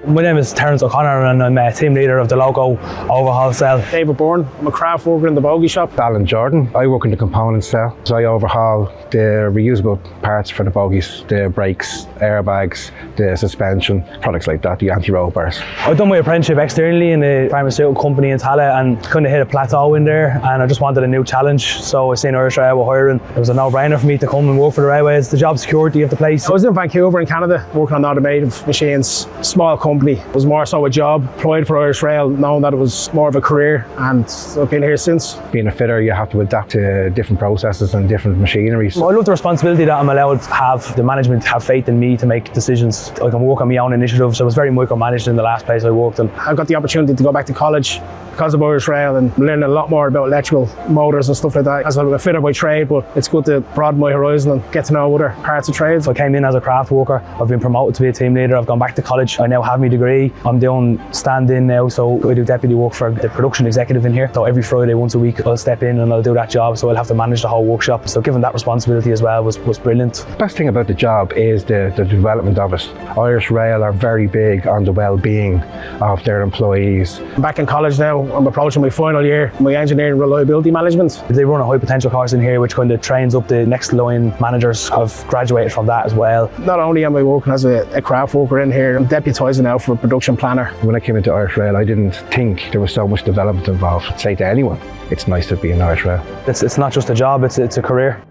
My name is Terence O'Connor and I'm a team leader of the local overhaul cell. David Byrne, I'm a craft worker in the bogie shop. Alan Jordan, I work in the components cell. So I overhaul the reusable parts for the bogies, the brakes, airbags, the suspension, products like that, the anti-roll bars. I've done my apprenticeship externally in a pharmaceutical company in Tala and kind of hit a plateau in there, and I just wanted a new challenge. So I seen Irish Rail were hiring. It was a no-brainer for me to come and work for the railways, the job security of the place. I was in Vancouver in Canada working on automotive machines. Small company. It was more so a job. Applied for Irish Rail knowing that it was more of a career, and I've been here since. Being a fitter, you have to adapt to different processes and different machineries. I love the responsibility that I'm allowed to have. The management have faith in me to make decisions. I can work on my own initiative, so I was very micromanaged in the last place I worked in. I got the opportunity to go back to college because of Irish Rail and learn a lot more about electrical motors and stuff like that. As I'm a fitter by trade, but it's good to broaden my horizon and get to know other parts of trade. So I came in as a craft worker. I've been promoted to be a team leader. I've gone back to college. I now have my degree. I'm doing stand-in now, so I do deputy work for the production executive in here. So every Friday, once a week, I'll step in and I'll do that job. So I'll have to manage the whole workshop. So given that responsibility as well was brilliant. The best thing about the job is the development of it. Irish Rail are very big on the well-being of their employees. I'm back in college now. I'm approaching my final year, my engineering reliability management. They run a high potential course in here which kind of trains up the next line managers. I've graduated from that as well. Not only am I working as a craft worker in here, I'm deputising now for a production planner. When I came into Irish Rail, I didn't think there was so much development involved. I'd say to anyone, it's nice to be in Irish Rail. It's not just a job, it's a career.